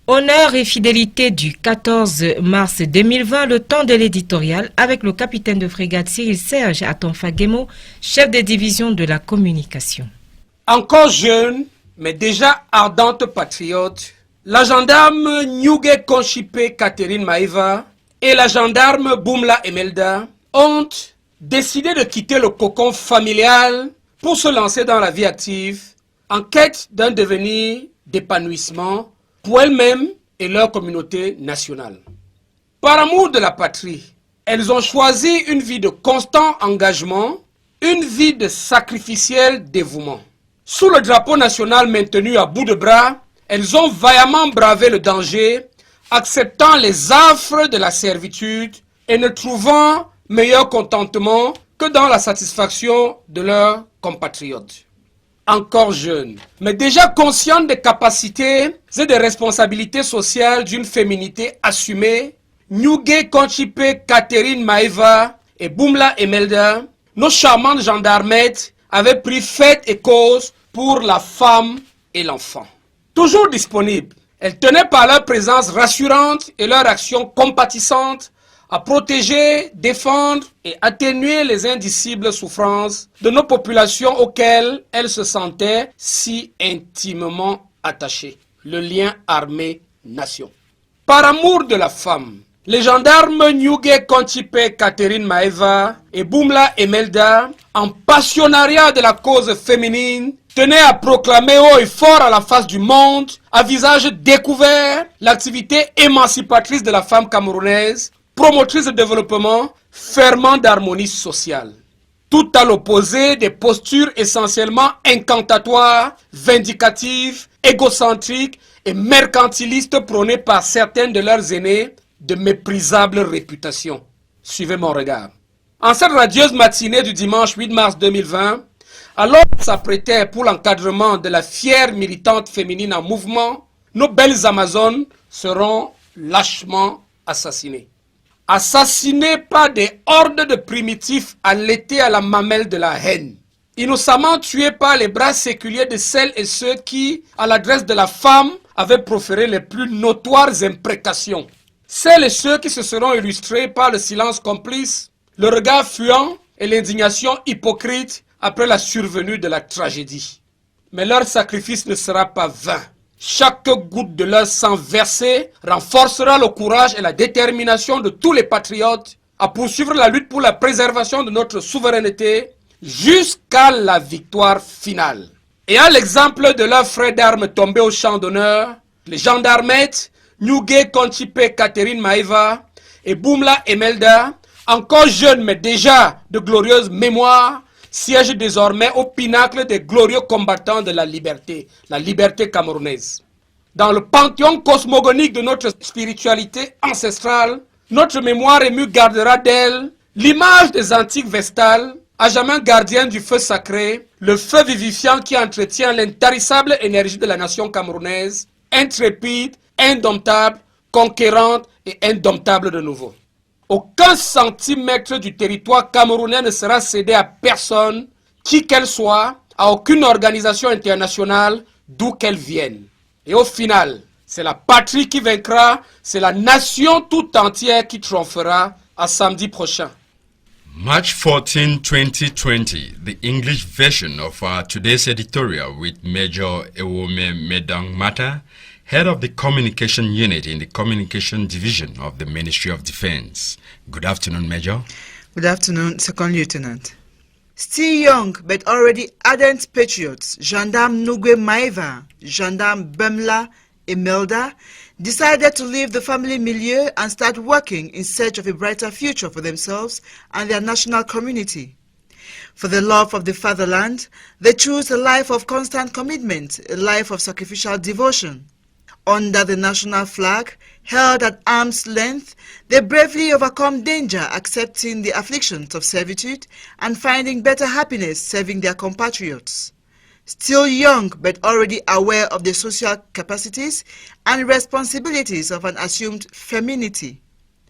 Honneur et fidélité du 14 mars 2020, le temps de l'éditorial avec le capitaine de frégate Cyril Serge Atonfagemo, chef de division de la communication. Encore jeune, mais déjà ardente patriote, la gendarme Nyuge Konchipe Catherine Maïva et la gendarme Boumla Emelda ont décidé de quitter le cocon familial pour se lancer dans la vie active en quête d'un devenir d'épanouissement pour elles-mêmes et leur communauté nationale. Par amour de la patrie, elles ont choisi une vie de constant engagement, une vie de sacrificiel dévouement. Sous le drapeau national maintenu à bout de bras, elles ont vaillamment bravé le danger, acceptant les affres de la servitude et ne trouvant meilleur contentement que dans la satisfaction de leurs compatriotes. Encore jeune, mais déjà consciente des capacités et des responsabilités sociales d'une féminité assumée, Nyuge Konchipe Catherine Maïva et Boumla Emelda, nos charmantes gendarmettes, avaient pris fait et cause pour la femme et l'enfant. Toujours disponibles, elles tenaient par leur présence rassurante et leur action compatissante à protéger, défendre et atténuer les indicibles souffrances de nos populations auxquelles elles se sentaient si intimement attachées. Le lien armée-nation. Par amour de la femme, les gendarmes Nyuge Konchipe Catherine Maïva et Boumla Emelda, en passionnariat de la cause féminine, tenaient à proclamer haut et fort à la face du monde, à visage découvert, l'activité émancipatrice de la femme camerounaise, promotrice de développement, ferment d'harmonie sociale. Tout à l'opposé des postures essentiellement incantatoires, vindicatives, égocentriques et mercantilistes prônées par certaines de leurs aînés de méprisable réputation. Suivez mon regard. En cette radieuse matinée du dimanche 8 mars 2020, alors qu'on s'apprêtait pour l'encadrement de la fière militante féminine en mouvement, nos belles Amazones seront lâchement assassinées. Assassinés par des hordes de primitifs allaités à la mamelle de la haine. Innocemment tués par les bras séculiers de celles et ceux qui, à l'adresse de la femme, avaient proféré les plus notoires imprécations. Celles et ceux qui se seront illustrés par le silence complice, le regard fuyant et l'indignation hypocrite après la survenue de la tragédie. Mais leur sacrifice ne sera pas vain. Chaque goutte de leur sang versé renforcera le courage et la détermination de tous les patriotes à poursuivre la lutte pour la préservation de notre souveraineté jusqu'à la victoire finale. Et à l'exemple de leurs frères d'armes tombés au champ d'honneur, les gendarmettes Nyuge Konchipe Catherine Maïva et Boumla Emelda, encore jeunes mais déjà de glorieuses mémoires, siègent désormais au pinacle des glorieux combattants de la liberté camerounaise. Dans le panthéon cosmogonique de notre spiritualité ancestrale, notre mémoire émue gardera d'elle l'image des antiques vestales, à jamais gardiennes du feu sacré, le feu vivifiant qui entretient l'intarissable énergie de la nation camerounaise, intrépide, indomptable, conquérante et indomptable de nouveau. Aucun centimètre du territoire camerounais ne sera cédé à personne, qui qu'elle soit, à aucune organisation internationale, d'où qu'elle vienne. Et au final, c'est la patrie qui vaincra, c'est la nation tout entière qui triomphera à samedi prochain. March 14, 2020, the English version of our today's editorial with Major Ewome Medang Mata, Head of the Communication Unit in the Communication Division of the Ministry of Defense. Good afternoon, Major. Good afternoon, Second Lieutenant. Still young but already ardent patriots, Gendarme Nyuge Maïva, Gendarme Boumla Emelda, decided to leave the family milieu and start working in search of a brighter future for themselves and their national community. For the love of the fatherland, they chose a life of constant commitment, a life of sacrificial devotion. Under the national flag, held at arm's length, they bravely overcome danger, accepting the afflictions of servitude and finding better happiness serving their compatriots. Still young but already aware of the social capacities and responsibilities of an assumed femininity,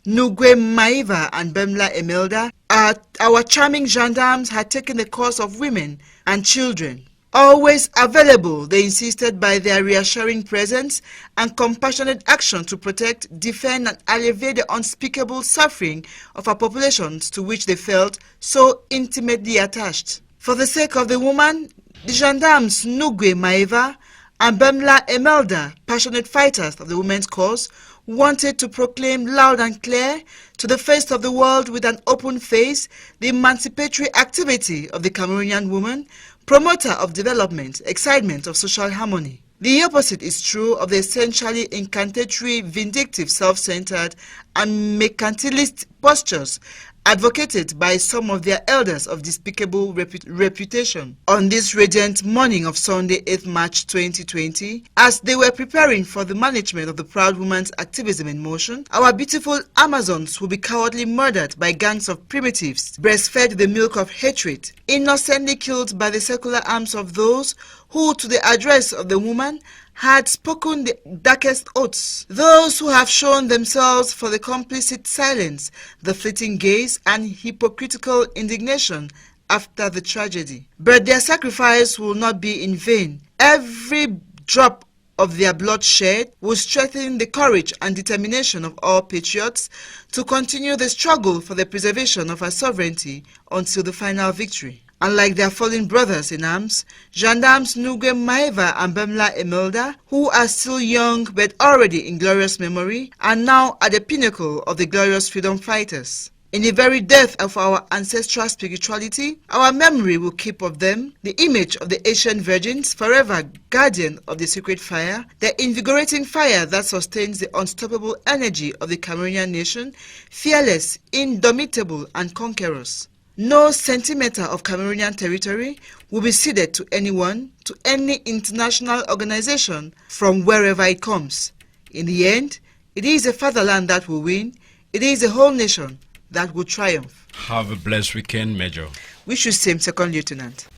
Nyuge Maïva and Boumla Emelda, our charming gendarmes, had taken the cause of women and children Always available, they insisted by their reassuring presence and compassionate action to protect, defend and alleviate the unspeakable suffering of our populations to which they felt so intimately attached. For the sake of the woman, the gendarmes Nugwe Maeva and Bemla Emelda, passionate fighters of the women's cause, wanted to proclaim loud and clear to the face of the world with an open face the emancipatory activity of the Cameroonian woman, promoter of development, excitement of social harmony. The opposite is true of the essentially incantatory, vindictive, self-centered and mercantilist postures advocated by some of their elders of despicable reputation. On this radiant morning of Sunday, 8th March 2020, as they were preparing for the management of the proud woman's activism in motion, our beautiful Amazons will be cowardly murdered by gangs of primitives, breastfed the milk of hatred, innocently killed by the secular arms of those who, to the address of the woman, had spoken the darkest oaths, those who have shown themselves for the complicit silence, the fleeting gaze, and hypocritical indignation after the tragedy. But their sacrifice will not be in vain. Every drop of their bloodshed will strengthen the courage and determination of all patriots to continue the struggle for the preservation of our sovereignty until the final victory. Unlike their fallen brothers in arms, gendarmes Nugwe Maeva and Bemla Emelda, who are still young but already in glorious memory, are now at the pinnacle of the glorious freedom fighters. In the very depth of our ancestral spirituality, our memory will keep of them the image of the ancient virgins, forever guardian of the sacred fire, the invigorating fire that sustains the unstoppable energy of the Cameroonian nation, fearless, indomitable, and conquerors. No centimeter of Cameroonian territory will be ceded to anyone, to any international organization, from wherever it comes. In the end, it is a fatherland that will win. It is a whole nation that will triumph. Have a blessed weekend, Major. Wish you same, Second Lieutenant.